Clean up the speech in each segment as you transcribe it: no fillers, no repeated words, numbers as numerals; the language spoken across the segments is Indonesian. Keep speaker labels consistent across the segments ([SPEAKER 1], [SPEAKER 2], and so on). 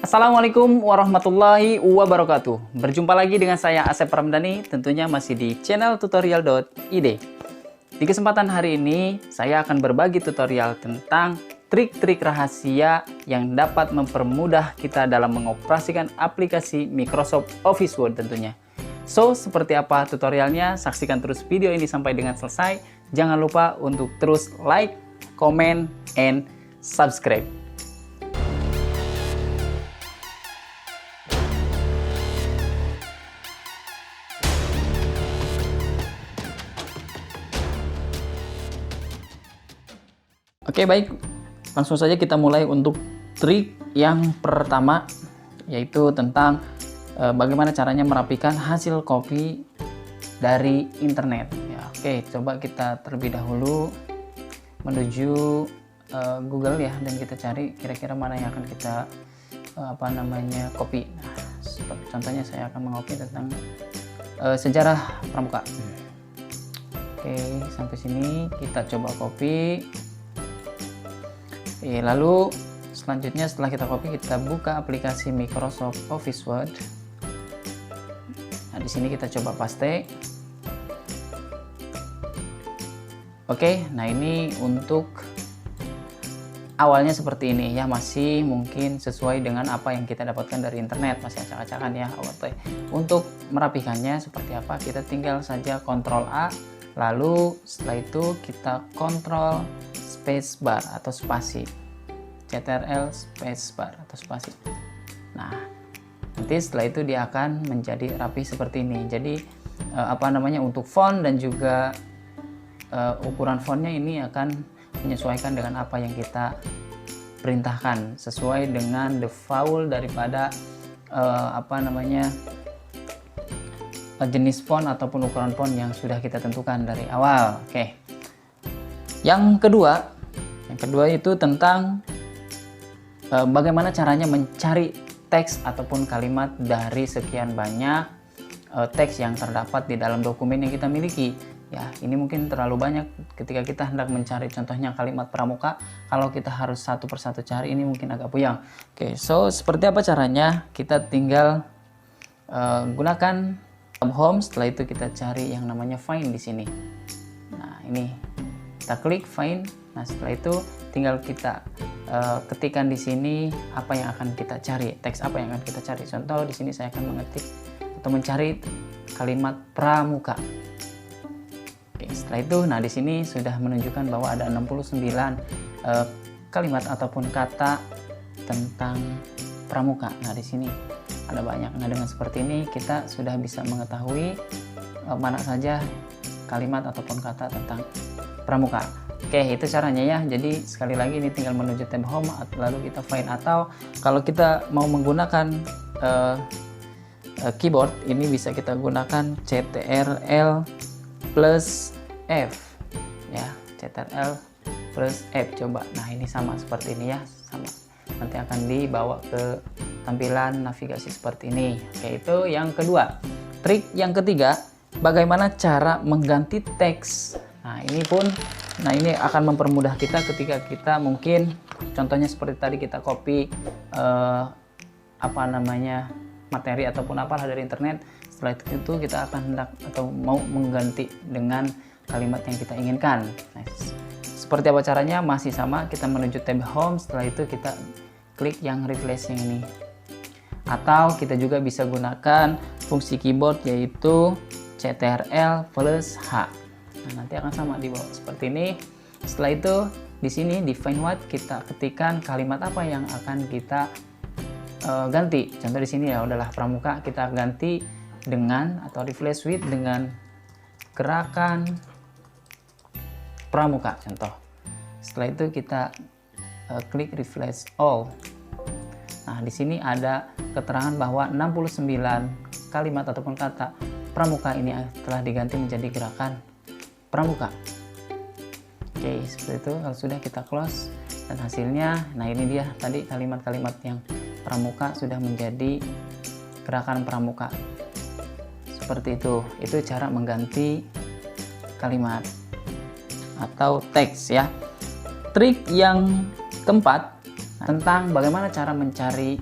[SPEAKER 1] Assalamualaikum warahmatullahi wabarakatuh. Berjumpa lagi dengan saya Asep Ramdhani, tentunya masih di channel tutorial.id. Di kesempatan hari ini, saya akan berbagi tutorial tentang trik-trik rahasia yang dapat mempermudah kita dalam mengoperasikan aplikasi Microsoft Office Word tentunya. So, seperti apa tutorialnya? Saksikan terus video ini sampai dengan selesai. Jangan lupa untuk terus like, comment, and subscribe. Oke, baik, langsung saja kita mulai untuk trik yang pertama, yaitu tentang bagaimana caranya merapikan hasil copy dari internet. Ya, oke, coba kita terlebih dahulu menuju Google ya, dan kita cari kira-kira mana yang akan kita copy. Nah, seperti contohnya saya akan mengcopy tentang sejarah pramuka. Oke, sampai sini kita coba copy. Oke, lalu selanjutnya setelah kita copy, kita buka aplikasi Microsoft Office Word. Nah, di sini kita coba paste. Oke, nah ini untuk awalnya seperti ini ya, masih mungkin sesuai dengan apa yang kita dapatkan dari internet, masih acak-acakan ya. Untuk merapikannya seperti apa, kita tinggal saja Ctrl A, lalu setelah itu kita Ctrl spacebar atau spasi, Ctrl spacebar atau spasi. Nah, nanti setelah itu dia akan menjadi rapi seperti ini. Jadi untuk font dan juga ukuran fontnya ini akan menyesuaikan dengan apa yang kita perintahkan, sesuai dengan default daripada jenis font ataupun ukuran font yang sudah kita tentukan dari awal. Oke. Yang kedua itu tentang bagaimana caranya mencari teks ataupun kalimat dari sekian banyak teks yang terdapat di dalam dokumen yang kita miliki. Ya, ini mungkin terlalu banyak ketika kita hendak mencari contohnya kalimat pramuka. Kalau kita harus satu persatu cari, ini mungkin agak puyeng. Oke, so seperti apa caranya? Kita tinggal gunakan tab home. Setelah itu kita cari yang namanya find di sini. Nah, ini kita klik find. Nah, setelah itu tinggal kita ketikkan di sini apa yang akan kita cari, teks apa yang akan kita cari. Contoh di sini saya akan mengetik atau mencari kalimat pramuka. Oke, setelah itu, nah di sini sudah menunjukkan bahwa ada 69 kalimat ataupun kata tentang pramuka. Nah, di sini ada banyak. Nah, dengan seperti ini kita sudah bisa mengetahui mana saja kalimat ataupun kata tentang pramuka. Oke, itu caranya ya. Jadi sekali lagi ini tinggal menuju tab home, lalu kita find, atau kalau kita mau menggunakan keyboard, ini bisa kita gunakan Ctrl plus F ya, Ctrl plus F. Coba, nah ini sama seperti ini ya, sama. Nanti akan dibawa ke tampilan navigasi seperti ini. Oke, itu yang kedua. Trik yang ketiga, bagaimana cara mengganti teks. Nah, ini akan mempermudah kita ketika kita mungkin contohnya seperti tadi kita copy materi ataupun apalah dari internet. Setelah itu kita akan hendak atau mau mengganti dengan kalimat yang kita inginkan. Nah, seperti apa caranya? Masih sama, kita menuju tab home. Setelah itu kita klik yang replace yang ini. Atau kita juga bisa gunakan fungsi keyboard, yaitu Ctrl plus H. Nah, nanti akan sama di bawah seperti ini. Setelah itu di sini di find what kita ketikkan kalimat apa yang akan kita ganti. Contoh di sini ya udahlah pramuka, kita ganti dengan atau replace with dengan gerakan pramuka contoh. Setelah itu kita klik replace all. Nah, di sini ada keterangan bahwa 69 kalimat ataupun kata pramuka ini telah diganti menjadi gerakan pramuka. Oke, seperti itu. Kalau sudah, kita close, dan hasilnya, nah ini dia tadi kalimat-kalimat yang pramuka sudah menjadi gerakan pramuka. Seperti itu cara mengganti kalimat atau teks ya. Trik yang keempat tentang bagaimana cara mencari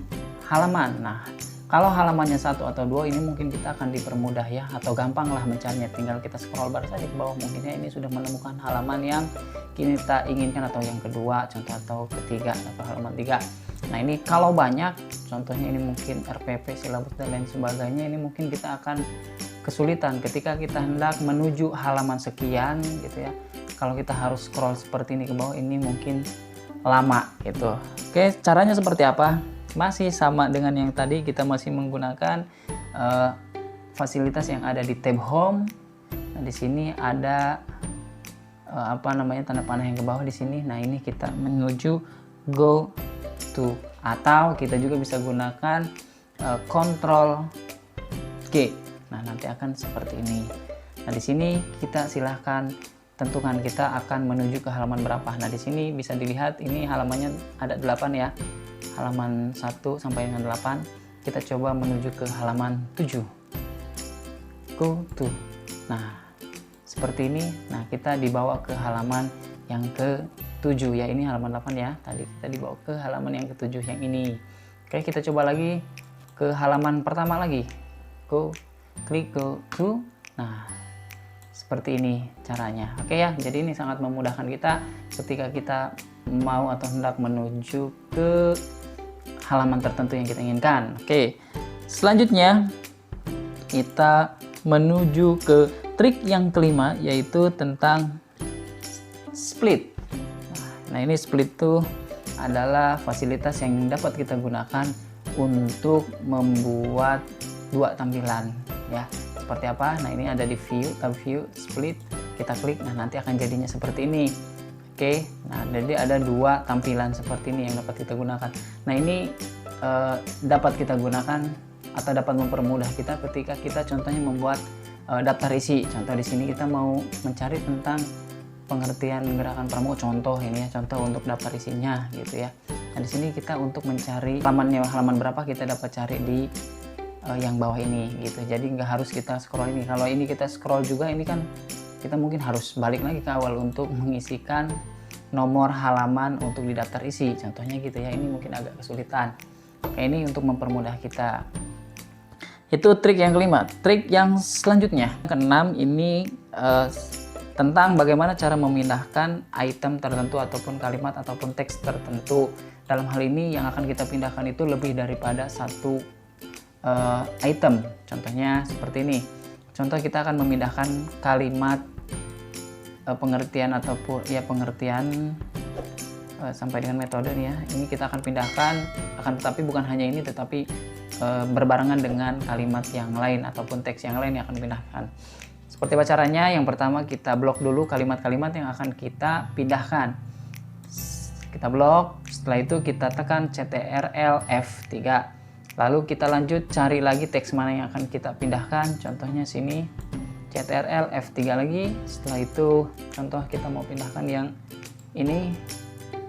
[SPEAKER 1] halaman. Nah, kalau halamannya 1 atau 2 ini mungkin kita akan dipermudah ya, atau gampang lah mencarinya, tinggal kita scroll bar saja ke bawah, mungkinnya ini sudah menemukan halaman yang kita inginkan, atau yang kedua contoh, atau ketiga, atau halaman 3. Nah, ini kalau banyak, contohnya ini mungkin RPP, silabus dan lain sebagainya, ini mungkin kita akan kesulitan ketika kita hendak menuju halaman sekian gitu ya. Kalau kita harus scroll seperti ini ke bawah, ini mungkin lama gitu. Oke, caranya seperti apa? Masih sama dengan yang tadi, kita masih menggunakan fasilitas yang ada di tab home. Nah, di sini ada tanda panah yang ke bawah di sini. Nah, ini kita menuju go to, atau kita juga bisa gunakan Ctrl G. Nah, nanti akan seperti ini. Nah, di sini kita silahkan tentukan kita akan menuju ke halaman berapa. Nah, di sini bisa dilihat ini halamannya ada 8 ya. Halaman 1 sampai dengan 8. Kita coba menuju ke halaman 7. Go to. Nah, seperti ini. Nah, kita dibawa ke halaman yang ke-7 ya. Ini halaman 8 ya. Tadi kita dibawa ke halaman yang ke-7 yang ini. Oke, kita coba lagi ke halaman pertama lagi. Klik go to. Nah, seperti ini caranya. Oke ya. Jadi ini sangat memudahkan kita ketika kita mau atau hendak menuju ke halaman tertentu yang kita inginkan. Oke. Selanjutnya kita menuju ke trik yang kelima, yaitu tentang split. Nah, ini split itu adalah fasilitas yang dapat kita gunakan untuk membuat dua tampilan ya. Seperti apa? Nah, ini ada di view, tab view, split, kita klik, nah nanti akan jadinya seperti ini. Oke, nah jadi ada dua tampilan seperti ini yang dapat kita gunakan. Nah, ini dapat kita gunakan atau dapat mempermudah kita ketika kita contohnya membuat daftar isi. Contoh di sini kita mau mencari tentang pengertian gerakan pramuka, contoh ini ya, contoh untuk daftar isinya gitu ya. Nah, di sini kita untuk mencari halaman berapa, kita dapat cari di yang bawah ini gitu. Jadi nggak harus kita scroll ini. Kalau ini kita scroll juga, ini kan kita mungkin harus balik lagi ke awal untuk mengisikan nomor halaman untuk di daftar isi. Contohnya gitu ya. Ini mungkin agak kesulitan. Oke, ini untuk mempermudah kita. Itu trik yang kelima. Trik yang selanjutnya, keenam, ini tentang bagaimana cara memindahkan item tertentu ataupun kalimat ataupun teks tertentu. Dalam hal ini yang akan kita pindahkan itu lebih daripada satu item. Contohnya seperti ini. Contoh kita akan memindahkan kalimat pengertian ataupun ya pengertian sampai dengan metode nih ya. Ini kita akan pindahkan, tetapi bukan hanya ini, tetapi berbarengan dengan kalimat yang lain ataupun teks yang lain yang akan dipindahkan. Seperti apa caranya? Yang pertama kita blok dulu kalimat-kalimat yang akan kita pindahkan. Kita blok, setelah itu kita tekan Ctrl F3. Lalu kita lanjut cari lagi teks mana yang akan kita pindahkan. Contohnya sini Ctrl F3 lagi. Setelah itu contoh kita mau pindahkan yang ini,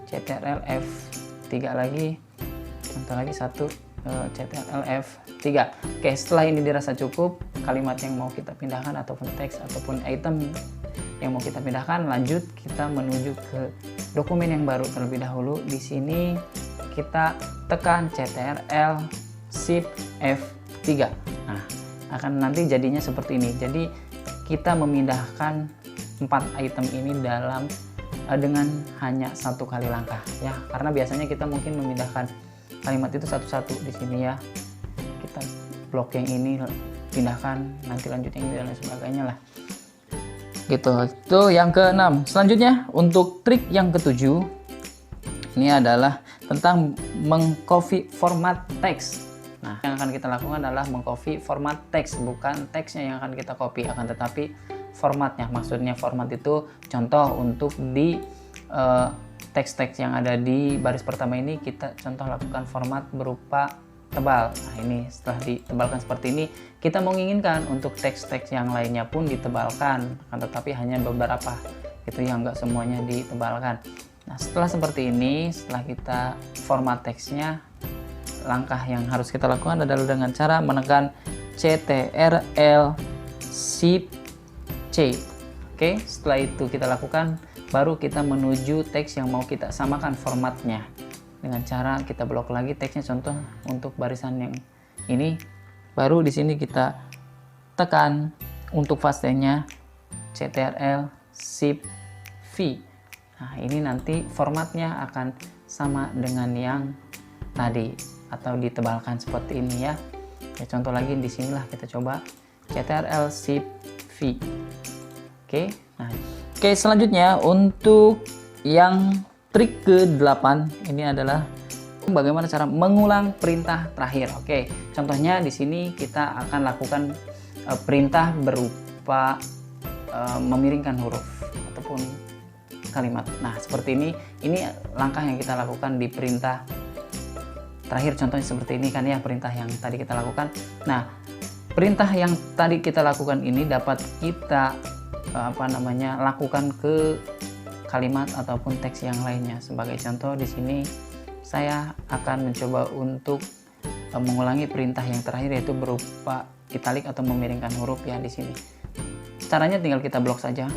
[SPEAKER 1] Ctrl F3 lagi. Contoh lagi satu, Ctrl F3. Oke, setelah ini dirasa cukup kalimat yang mau kita pindahkan ataupun teks ataupun item yang mau kita pindahkan, lanjut kita menuju ke dokumen yang baru terlebih dahulu. Di sini kita tekan Ctrl Shift F3. Nah, akan nanti jadinya seperti ini. Jadi kita memindahkan 4 item ini dengan hanya satu kali langkah ya. Karena biasanya kita mungkin memindahkan kalimat itu satu-satu di sini ya. Kita blok yang ini, pindahkan, nanti lanjut yang ini dan lain sebagainya lah. Gitu. Itu yang keenam. Selanjutnya untuk trik yang ketujuh, ini adalah tentang mengcopy format teks. Nah, yang akan kita lakukan adalah mengcopy format teks, bukan teksnya yang akan kita copy, akan tetapi formatnya. Maksudnya format itu contoh untuk di teks-teks yang ada di baris pertama ini, kita contoh lakukan format berupa tebal. Nah, ini setelah ditebalkan seperti ini, kita menginginkan untuk teks-teks yang lainnya pun ditebalkan, akan tetapi hanya beberapa gitu ya, nggak semuanya ditebalkan. Nah, setelah seperti ini, setelah kita format teksnya, langkah yang harus kita lakukan adalah dengan cara menekan Ctrl Shift C. Oke, setelah itu kita lakukan, baru kita menuju teks yang mau kita samakan formatnya. dengan cara kita blok lagi teksnya. Contoh untuk barisan yang ini, baru di sini kita tekan untuk fastnya Ctrl Shift V. Nah, ini nanti formatnya akan sama dengan yang tadi atau ditebalkan seperti ini ya. Contoh lagi di sinilah kita coba Ctrl Shift V. Oke. Nah, selanjutnya untuk yang trik ke-8 ini adalah bagaimana cara mengulang perintah terakhir. Oke, contohnya di sini kita akan lakukan perintah berupa memiringkan huruf ataupun kalimat. Nah, seperti ini langkah yang kita lakukan di perintah terakhir. Contohnya seperti ini kan ya, perintah yang tadi kita lakukan. Nah, perintah yang tadi kita lakukan ini dapat kita lakukan ke kalimat ataupun teks yang lainnya. Sebagai contoh di sini saya akan mencoba untuk mengulangi perintah yang terakhir, yaitu berupa italik atau memiringkan huruf ya di sini. Caranya tinggal kita blok saja.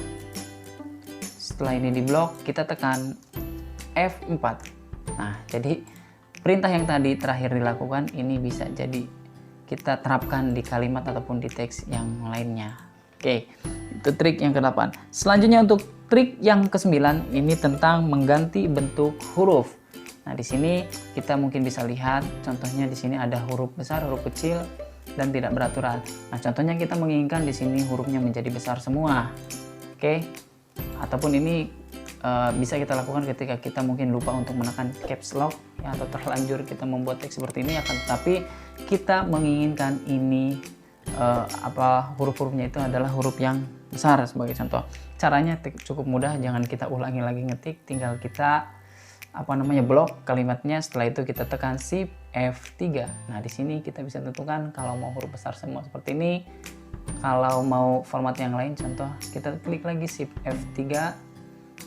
[SPEAKER 1] Setelah ini diblok, kita tekan F4. Nah, jadi perintah yang tadi terakhir dilakukan ini bisa jadi kita terapkan di kalimat ataupun di teks yang lainnya. Oke, itu trik yang ke-8. Selanjutnya untuk trik yang ke-9 ini tentang mengganti bentuk huruf. Nah, di sini kita mungkin bisa lihat contohnya di sini ada huruf besar, huruf kecil, dan tidak beraturan. Nah, contohnya kita menginginkan di sini hurufnya menjadi besar semua. Oke. Ataupun ini bisa kita lakukan ketika kita mungkin lupa untuk menekan caps lock ya, atau terlanjur kita membuat teks seperti ini, akan tetapi kita menginginkan ini huruf-hurufnya itu adalah huruf yang besar sebagai contoh. Caranya cukup mudah, jangan kita ulangi lagi ngetik, tinggal kita blok kalimatnya. Setelah itu kita tekan Shift F3. Nah, di sini kita bisa tentukan kalau mau huruf besar semua seperti ini. Kalau mau format yang lain, contoh kita klik lagi Shift F3.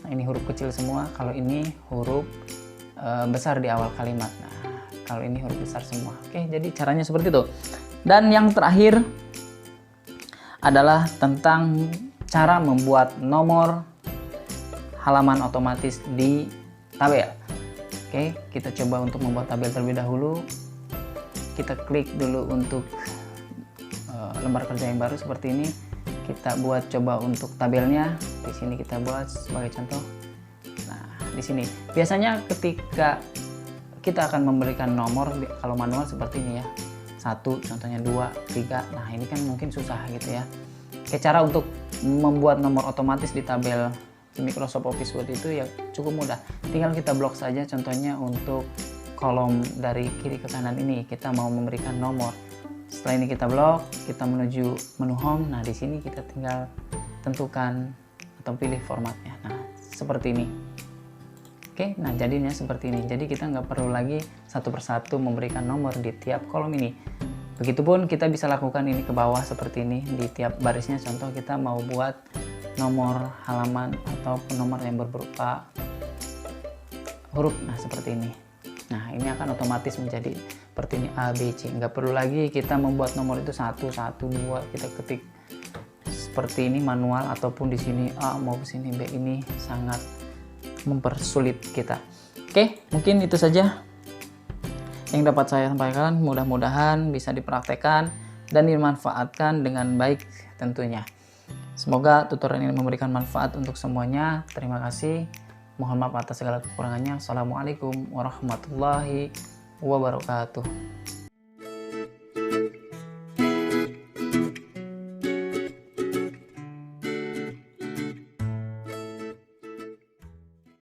[SPEAKER 1] Nah, ini huruf kecil semua. Kalau ini huruf besar di awal kalimat. Nah, kalau ini huruf besar semua. Oke, jadi caranya seperti itu. Dan yang terakhir adalah tentang cara membuat nomor halaman otomatis di tabel. Oke, kita coba untuk membuat tabel terlebih dahulu. Kita klik dulu untuk lembar kerja yang baru seperti ini. Kita buat coba untuk tabelnya. Di sini kita buat sebagai contoh. Nah, di sini biasanya ketika kita akan memberikan nomor, kalau manual seperti ini ya, 1, contohnya 2, 3. Nah, ini kan mungkin susah gitu ya. Oke, cara untuk membuat nomor otomatis di tabel di Microsoft Office Word itu ya cukup mudah. Tinggal kita blok saja, contohnya untuk kolom dari kiri ke kanan ini kita mau memberikan nomor. Setelah ini kita blok, kita menuju menu home. Nah, di sini kita tinggal tentukan atau pilih formatnya. Nah, seperti ini. Oke, nah jadinya seperti ini. Jadi kita nggak perlu lagi satu persatu memberikan nomor di tiap kolom ini. Begitupun kita bisa lakukan ini ke bawah seperti ini di tiap barisnya. Contoh kita mau buat nomor halaman ataupun nomor yang berupa huruf. Nah, seperti ini. Nah, ini akan otomatis menjadi seperti ini A, B, C. Nggak perlu lagi kita membuat nomor itu 1, 1, 2. Kita ketik seperti ini manual, ataupun di sini A mau ke sini B. Ini sangat mempersulit kita. Oke, mungkin itu saja yang dapat saya sampaikan. Mudah-mudahan bisa dipraktekkan dan dimanfaatkan dengan baik tentunya. Semoga tutorial ini memberikan manfaat untuk semuanya. Terima kasih. Mohon maaf atas segala kekurangannya. Assalamualaikum warahmatullahi wabarakatuh.